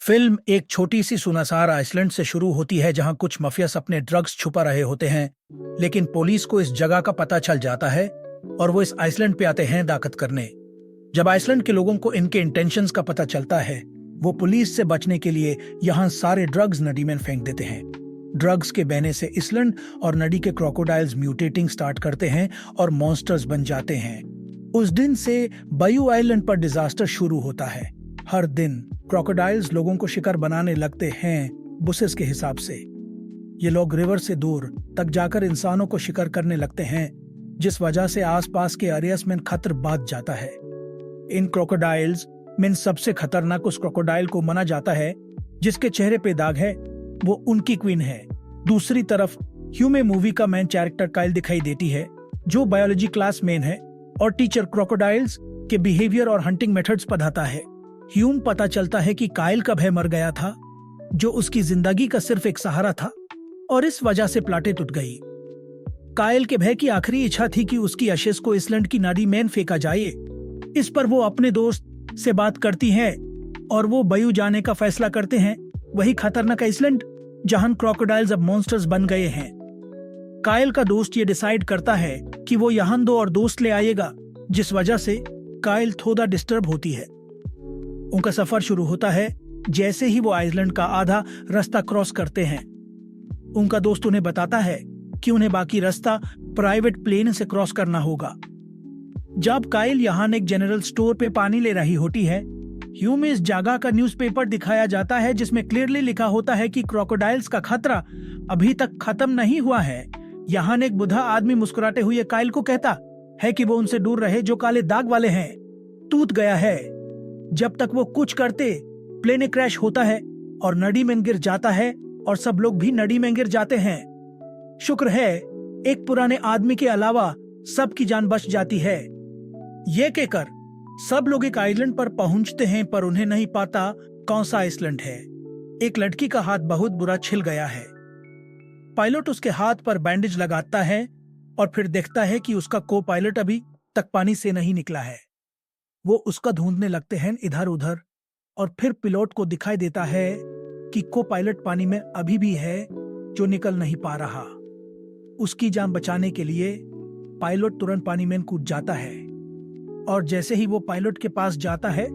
Film एक छोटी सी सुनसान आइसलैंड से शुरू होती है जहां कुछ माफियास अपने ड्रग्स छुपा रहे होते हैं। लेकिन पुलिस को इस जगह का पता चल जाता है और वो इस आइसलैंड पे आते हैं दाकत करने। जब आइसलैंड के लोगों को इनके इंटेंशंस का पता चलता है, वो पुलिस से बचने के लिए यहाँ सारे ड्रग्स नदी में फेंक देते हैं। ड्रग्स के बहने से आइसलैंड और नदी के क्रोकोडाइल्स म्यूटेटिंग स्टार्ट करते हैं और मॉन्स्टर्स बन जाते हैं। उस दिन से बायू आइलैंड पर डिजास्टर शुरू होता है। हर दिन क्रोकोडाइल्स लोगों को शिकार बनाने लगते हैं बुसेस के हिसाब से। ये लोग रिवर से दूर तक जाकर इंसानों को शिकार करने लगते हैं, जिस वजह से आसपास के एरियाज में खतरा बढ़ जाता है। इन क्रोकोडाइल्स में सबसे खतरनाक उस क्रोकोडाइल को माना जाता है जिसके चेहरे पे दाग है, वो उनकी क्वीन है। दूसरी तरफ ह्यूमे मूवी का मेन कैरेक्टर काइल दिखाई देती है, जो बायोलॉजी क्लास मेन है और टीचर क्रोकोडाइल्स के बिहेवियर और हंटिंग मेथड्स पढ़ाता है। ह्यूम पता चलता है कि काइल का भय मर गया था, जो उसकी जिंदगी का सिर्फ एक सहारा था, और इस वजह से प्लाटें टूट गई। काइल के भय की आखिरी इच्छा थी कि उसकी अशेष को आइसलैंड की नदी में फेंका जाए। इस पर वो अपने दोस्त से बात करती है और वो बायू जाने का फैसला करते हैं, वही खतरनाक आइसलैंड जहां क्रोकोडाइल्स अब मॉन्स्टर्स बन गए हैं। काइल का दोस्त ये डिसाइड करता है कि वो यहाँ दो और दोस्त ले आएगा, जिस वजह से काइल थोड़ा डिस्टर्ब होती है। उनका सफर शुरू होता है जैसे ही वो आइसलैंड का आधा रास्ता क्रॉस करते हैं। उनका दोस्त उन्हें बताता है कि उन्हें बाकी रास्ता प्राइवेट प्लेन से क्रॉस करना होगा। जब काइल यहाँ एक जनरल स्टोर पे पानी ले रही होती है, ह्यूम इस जगह का न्यूज़पेपर दिखाया जाता है जिसमें क्लियरली लिखा होता है कि क्रोकोडाइल्स का खतरा अभी तक खत्म नहीं हुआ है। यहाँ एक बुढ़ा आदमी मुस्कुराते हुए काइल को कहता है कि वो उनसे दूर रहे जो काले दाग वाले हैं। टूट गया है। जब तक वो कुछ करते, प्लेन क्रैश होता है और नदी में गिर जाता है और सब लोग भी नदी में गिर जाते हैं। शुक्र है एक पुराने आदमी के अलावा सबकी जान बच जाती है। ये कहकर सब लोग एक आइलैंड पर पहुंचते हैं, पर उन्हें नहीं पता कौन सा आइसलैंड है। एक लड़की का हाथ बहुत बुरा छिल गया है। पायलट उसके हाथ पर बैंडेज लगाता है और फिर देखता है कि उसका को पायलट अभी तक पानी से नहीं निकला है। वो उसका ढूंढने लगते हैं इधर उधर, और फिर पिलोट को दिखाई देता है कि को पायलट पानी में अभी भी है, जो निकल नहीं पा रहा। उसकी जान बचाने के लिए पायलट तुरंत पानी में कूद जाता है, और जैसे ही वो पायलट के पास जाता है,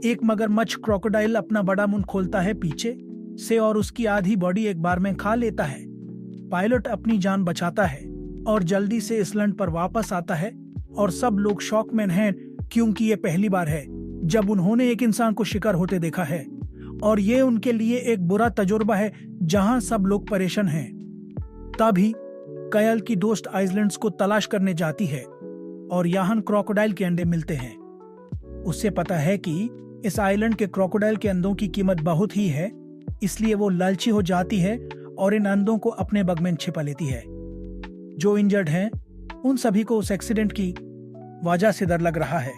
एक मगरमच्छ क्रोकोडाइल अपना बड़ा मुंह खोलता है पीछे से और उसकी आधी बॉडी एक बार में खा लेता है। पायलट अपनी जान बचाता है और जल्दी से आइसलैंड पर वापस आता है, और सब लोग शॉक में हैं क्योंकि ये पहली बार है जब उन्होंने एक इंसान को शिकार होते देखा है, और ये उनके लिए एक बुरा तजुर्बा है जहां सब लोग परेशान हैं। तभी काइल की दोस्त आइसलैंड्स को तलाश करने जाती है और यहाँ क्रोकोडाइल के अंडे मिलते हैं। उससे पता है कि इस आइलैंड के क्रोकोडाइल के अंडों की कीमत बहुत ही है, इसलिए वो लालची हो जाती है और इन अंडों को अपने बग में छिपा लेती है। जो इंजर्ड हैं उन सभी को उस एक्सीडेंट की वजह से डर लग रहा है।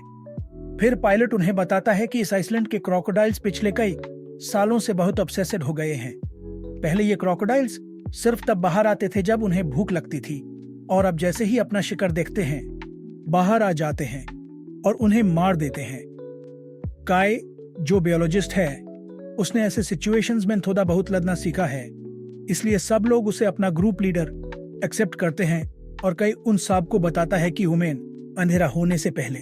फिर पायलट उन्हें बताता है कि इस आइसलैंड के क्रोकोडाइल्स पिछले कई सालों से बहुत ऑब्सेस्ड हो गए हैं। पहले ये क्रोकोडाइल्स सिर्फ तब बाहर आते थे जब उन्हें भूख लगती थी, और अब जैसे ही अपना शिकार देखते हैं, बाहर आ जाते हैं और उन्हें मार देते हैं। काय, जो बायोलॉजिस्ट है, उसने ऐसे सिचुएशंस में थोड़ा बहुत लड़ना सीखा है, इसलिए सब लोग उसे अपना ग्रुप लीडर एक्सेप्ट करते हैं, और कई उन सब को बताता है कि ह्यूमन अंधेरा होने से पहले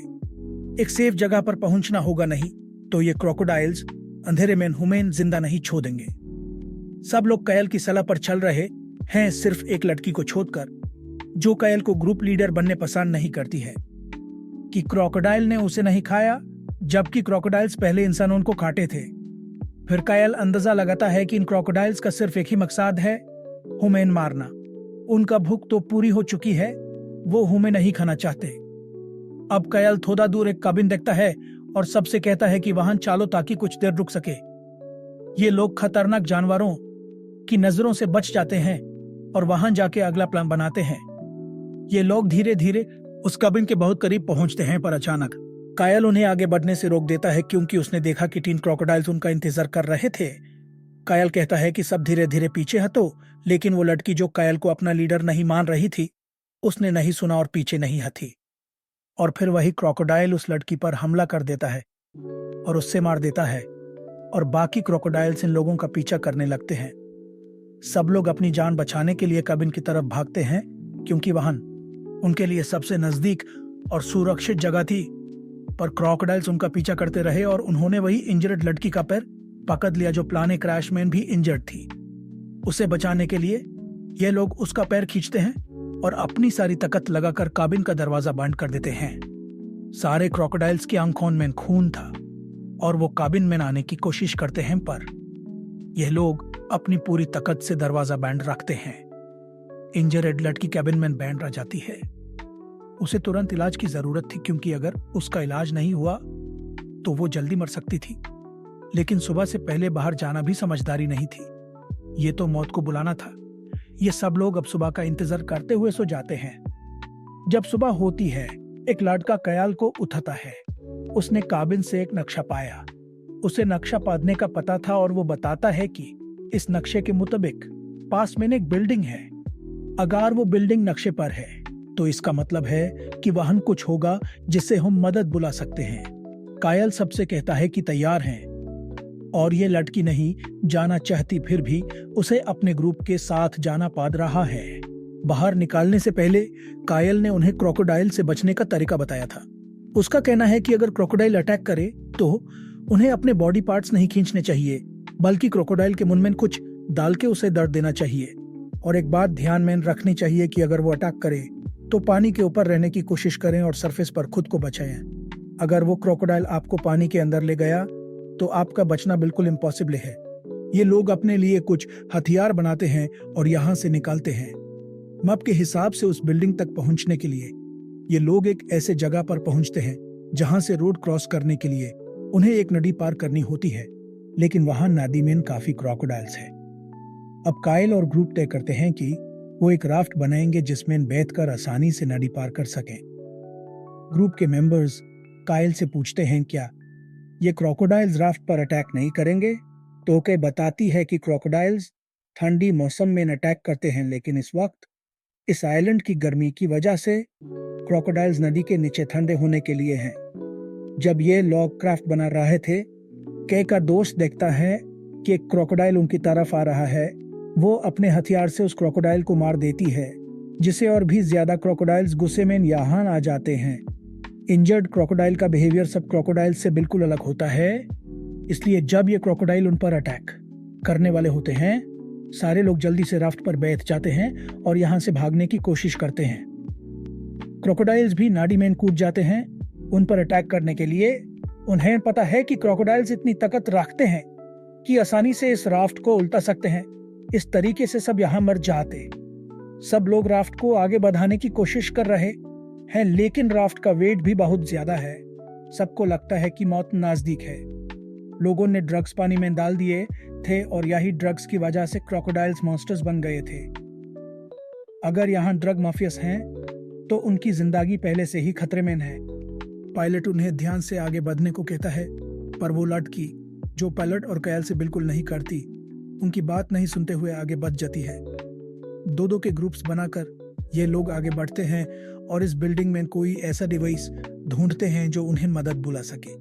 एक सेफ जगह पर पहुंचना होगा, नहीं तो ये क्रोकोडाइल्स अंधेरे में ह्यूमन जिंदा नहीं छोड़ेंगे। सब लोग काइल की सलाह पर चल रहे हैं, सिर्फ एक लड़की को छोड़कर, जो काइल को ग्रुप लीडर बनने पसंद नहीं करती है कि क्रोकोडाइल ने उसे नहीं खाया, जबकि क्रोकोडाइल्स पहले इंसानों को काटे थे। फिर काइल अंदाजा लगाता है कि इन क्रोकोडाइल्स का सिर्फ एक ही मकसद है, ह्यूमन मारना। उनका भूख तो पूरी हो चुकी है, वो ह्यूमन नहीं खाना चाहते। अब काइल थोड़ा दूर एक केबिन देखता है और सबसे कहता है कि वहां चलो ताकि कुछ देर रुक सके। ये लोग खतरनाक जानवरों की नजरों से बच जाते हैं और वहां जाके अगला प्लान बनाते हैं। ये लोग धीरे धीरे उस केबिन के बहुत करीब पहुंचते हैं, पर अचानक काइल उन्हें आगे बढ़ने से रोक देता है क्योंकि उसने देखा कि 3 क्रोकोडाइल्स उनका इंतजार कर रहे थे। काइल कहता है कि सब धीरे धीरे पीछे हटो, लेकिन वो लड़की जो काइल को अपना लीडर नहीं मान रही थी, उसने नहीं सुना और पीछे नहीं हटी। और फिर वही क्रोकोडाइल उस लड़की पर हमला कर देता है और उससे मार देता है। और बाकी क्रोकोडाइल्स इन लोगों का पीछा करने लगते हैं। सब लोग अपनी जान बचाने के लिए कैबिन की तरफ भागते हैं क्योंकि वहां उनके लिए सबसे नजदीक और सुरक्षित जगह थी। पर क्रोकोडाइल्स उनका पीछा करते रहे और उन्होंने वही इंजर्ड लड़की का पैर पकड़ लिया जो प्लाने क्रैश में भी इंजर्ड थी। उसे बचाने के लिए ये लोग उसका पैर खींचते हैं और अपनी सारी ताकत लगाकर कैबिन का दरवाजा बंद कर देते हैं। सारे क्रोकोडाइल्स की आंखों में खून था और वो कैबिन में आने की कोशिश करते हैं, पर यह लोग अपनी पूरी ताकत से दरवाजा बंद रखते हैं। इंजर्ड लड़की कैबिन में बैंड रह जाती है। उसे तुरंत इलाज की जरूरत थी क्योंकि अगर उसका इलाज नहीं हुआ तो वो जल्दी मर सकती थी। लेकिन सुबह से पहले बाहर जाना भी समझदारी नहीं थी। ये तो मौत को बुलाना था। ये सब लोग अब सुबह का इंतजार करते हुए सो जाते हैं। जब सुबह होती है, एक लड़का कयाल को उठाता है। उसने कैबिन से एक नक्शा पाया। उसे नक्शा पादने का पता था और वो बताता है कि इस नक्शे के मुताबिक पास में एक बिल्डिंग है। अगर वो बिल्डिंग नक्शे पर है तो इसका मतलब है कि वहां कुछ होगा जिससे हम मदद बुला सकते हैं। कायल सबसे कहता है कि तैयार हैं और ये लड़की नहीं जाना चाहती, फिर भी उसे अपने ग्रुप के साथ जाना पड़ रहा है। बाहर निकालने से पहले कायल ने उन्हें क्रोकोडाइल से बचने का तरीका बताया था। उसका कहना है कि अगर क्रोकोडाइल अटैक करे तो उन्हें अपने बॉडी पार्ट्स नहीं खींचने चाहिए, बल्कि क्रोकोडाइल के मुंह में कुछ डाल के उसे दर्द देना चाहिए। और एक बात ध्यान में रखनी चाहिए कि अगर वो अटैक करे तो पानी के ऊपर रहने की कोशिश करें और सरफेस पर खुद को बचाएं। अगर वो क्रोकोडाइल आपको पानी के अंदर ले गया तो आपका बचना बिल्कुल इम्पॉसिबल है। ये लोग अपने लिए कुछ हथियार बनाते हैं और यहाँ से निकालते हैं। मैप के हिसाब से उस बिल्डिंग तक पहुंचने के लिए ये लोग एक ऐसे जगह पर पहुंचते हैं जहां से रोड क्रॉस करने के लिए उन्हें एक नदी पार करनी होती है, लेकिन वहां नदी में काफी क्रोकोडाइल्स है। अब कायल और ग्रुप तय करते हैं कि वो एक राफ्ट बनाएंगे जिसमें बैठकर आसानी से नदी पार कर सकें। ग्रुप के मेंबर्स कायल से पूछते हैं क्या ये क्रोकोडाइल्स राफ्ट पर अटैक नहीं करेंगे, तो के बताती है कि क्रोकोडाइल्स ठंडी मौसम में अटैक करते हैं, लेकिन इस वक्त इस आइलैंड की गर्मी की वजह से क्रोकोडाइल्स नदी के नीचे ठंडे होने के लिए हैं। जब ये लॉग क्राफ्ट बना रहे थे, के का दोस्त देखता है कि एक क्रोकोडाइल उनकी तरफ आ रहा है। वो अपने हथियार से उस क्रोकोडाइल को मार देती है, जिसे और भी ज्यादा क्रोकोडाइल्स गुस्से में यहाँ आ जाते हैं। इंजर्ड क्रोकोडाइल का बिहेवियर सब क्रोकोडाइल से बिल्कुल अलग होता है, इसलिए जब ये क्रोकोडाइल उन पर अटैक करने वाले होते हैं, सारे लोग जल्दी से राफ्ट पर बैठ जाते हैं और यहाँ से भागने की कोशिश करते हैं। क्रोकोडाइल्स भी नाडी में कूद जाते हैं उन पर अटैक करने के लिए। उन्हें पता है कि क्रोकोडाइल्स इतनी ताकत रखते हैं कि आसानी से इस राफ्ट को उल्टा सकते हैं। इस तरीके से सब यहाँ मर जाते। सब लोग राफ्ट को आगे बढ़ाने की कोशिश कर रहे हैं, लेकिन राफ्ट का वेट भी बहुत ज्यादा है। सबको लगता है कि मौत नजदीक है। लोगों ने ड्रग्स पानी में डाल दिए थे और यही ड्रग्स की वजह से क्रोकोडाइल्स मॉन्स्टर्स बन गए थे। अगर यहाँ ड्रग माफियास हैं तो उनकी जिंदगी पहले से ही खतरे में है। पायलट उन्हें ध्यान से आगे बढ़ने को कहता है, पर वो लड़की जो पायलट और कायल से बिल्कुल नहीं करती, उनकी बात नहीं सुनते हुए आगे बढ़ जाती है। दो के ग्रुप्स बनाकर ये लोग आगे बढ़ते हैं और इस बिल्डिंग में कोई ऐसा डिवाइस ढूंढते हैं जो उन्हें मदद बुला सके।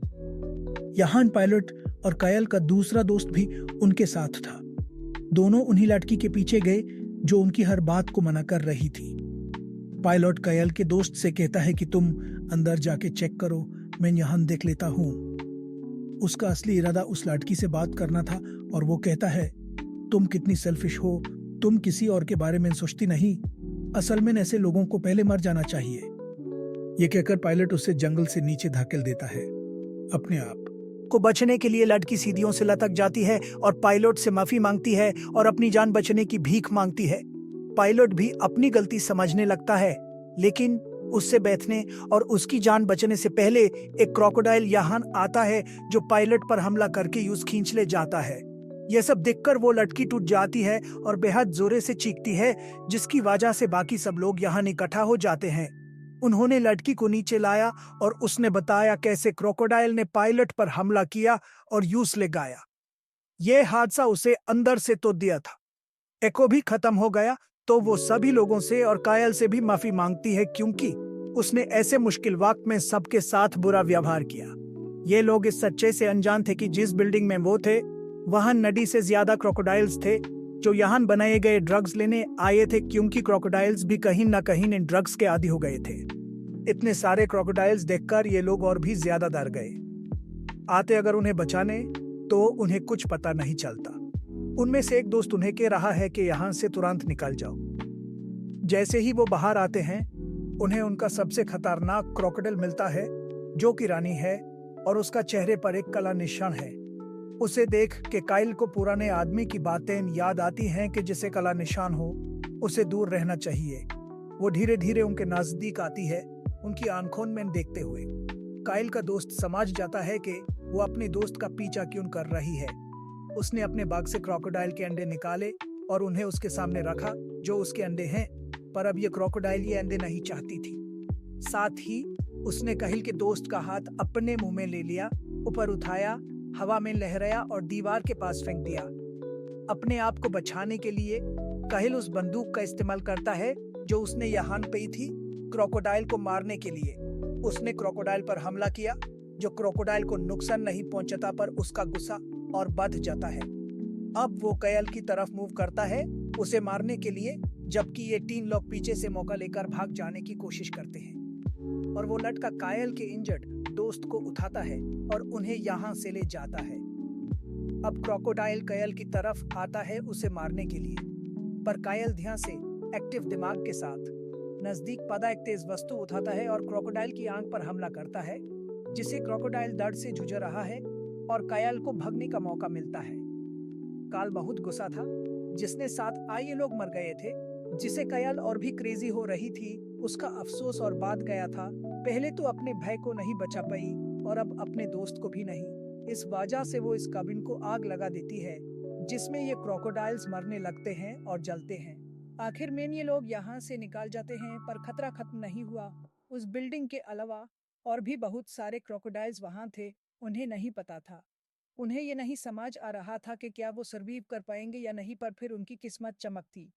यहाँ पायलट और कायल का दूसरा दोस्त भी उनके साथ था। दोनों उन्हीं लड़की के पीछे गए जो उनकी हर बात को मना कर रही थी। पायलट कायल के दोस्त से कहता है कि तुम अंदर जाके चेक करो, मैं यहाँ देख लेता हूँ। उसका असली इरादा उस लड़की से बात करना था और वो कहता है, तुम कितनी सेल्फिश हो, तुम किसी और के बारे में सोचती नहीं। असल में ऐसे लोगों को पहले मर जाना चाहिए। ये कहकर पायलट उसे जंगल से नीचे धकेल देता है। अपने आप को बचने के लिए लड़की सीढ़ियों से लटक जाती है और पायलट से माफी मांगती है और अपनी जान बचने की भीख मांगती है। पायलट भी अपनी गलती समझने लगता है, लेकिन उससे बैठने और उसकी जान बचने से पहले एक क्रोकोडाइल यहाँ आता है जो पायलट पर हमला करके यूं खींच ले जाता है। यह सब देखकर वो लड़की टूट जाती है और बेहद जोरे से चीखती है, जिसकी वजह से बाकी सब लोग यहाँ इकट्ठा हो जाते हैं। उन्होंने लड़की को नीचे लाया और उसने बताया कैसे क्रोकोडाइल ने पायलट पर हमला किया और यूस ले गया। यह हादसा उसे अंदर से तोड़ दिया था। एको भी खत्म हो गया तो वो सभी लोगों से और कायल से भी माफी मांगती है, क्योंकि उसने ऐसे मुश्किल वक्त में सबके साथ बुरा व्यवहार किया। ये लोग इस सच्चे से अनजान थे कि जिस बिल्डिंग में वो थे वहां नदी से ज्यादा क्रोकोडाइल्स थे जो यहाँ बनाए गए ड्रग्स लेने आए थे, क्योंकि क्रोकोडाइल्स भी कहीं ना कहीं इन ड्रग्स के आदी हो गए थे। इतने सारे क्रोकोडाइल्स देखकर ये लोग और भी ज्यादा डर गए। आते अगर उन्हें बचाने तो उन्हें कुछ पता नहीं चलता। उनमें से एक दोस्त उन्हें कह रहा है कि यहाँ से तुरंत निकल जाओ। जैसे ही वो बाहर आते हैं उन्हें उनका सबसे खतरनाक क्रोकोडाइल मिलता है जो कि रानी है और उसका चेहरे पर एक काला निशान है। उसे देख के काइल को पुराने आदमी की बातें याद आती हैं कि जिसे काला निशान हो उसे दूर रहना चाहिए। वो धीरे धीरे उनके नजदीक आती है, उनकी आंखों में देखते हुए। काइल का दोस्त समझ जाता है कि वो अपने दोस्त का पीछा क्यों कर रही है। उसने अपने बाग से क्रोकोडाइल के अंडे निकाले और उन्हें उसके सामने रखा जो उसके अंडे हैं, पर अब ये क्रोकोडाइल ये अंडे नहीं चाहती थी। साथ ही उसने काइल के दोस्त का हाथ अपने मुंह में ले लिया, ऊपर उठाया, हवा में लहराया और दीवार के पास फेंक दिया। अपने आप को बचाने के लिए काइल उस बंदूक का इस्तेमाल करता है जो उसने यहाँ पे थी क्रोकोडाइल को मारने के लिए। उसने क्रोकोडाइल पर हमला किया जो क्रोकोडाइल को नुकसान नहीं पहुंचाता, पर उसका गुस्सा और बढ़ जाता है। अब वो काइल की तरफ मूव करता है उसे मारने के लिए, जबकि ये 3 लोग पीछे से मौका लेकर भाग जाने की कोशिश करते हैं और वो लड़का काइल के इंजर्ड दोस्त को उठाता है और उन्हें यहाँ से ले जाता है। अब क्रोकोडाइल काइल की तरफ आता है उसे मारने के लिए, पर काइल ध्यान से एक्टिव दिमाग के साथ नजदीक पदा एक तेज वस्तु उठाता है और क्रोकोडाइल की आंख पर हमला करता है, जिसे क्रोकोडाइल दर्द से जूझ रहा है और काइल को भागने का मौका मिलता है। काल बहुत गुस्सा था, जिसने साथ आए लोग मर गए थे, जिसे काइल और भी क्रेजी हो रही थी। उसका अफसोस और बात गया था, पहले तो अपने भाई को नहीं बचा पाई और अब अपने दोस्त को भी नहीं। इस वजह से वो इस cabin को आग लगा देती है, जिसमें ये क्रोकोडाइल्स मरने लगते हैं और जलते हैं। आखिर में ये लोग यहाँ से निकाल जाते हैं, पर खतरा खत्म नहीं हुआ। उस बिल्डिंग के अलावा और भी बहुत सारे क्रोकोडाइल्स वहाँ थे, उन्हें नहीं पता था। उन्हें ये नहीं समझ आ रहा था कि क्या वो सर्वाइव कर पाएंगे या नहीं, पर फिर उनकी किस्मत चमकती।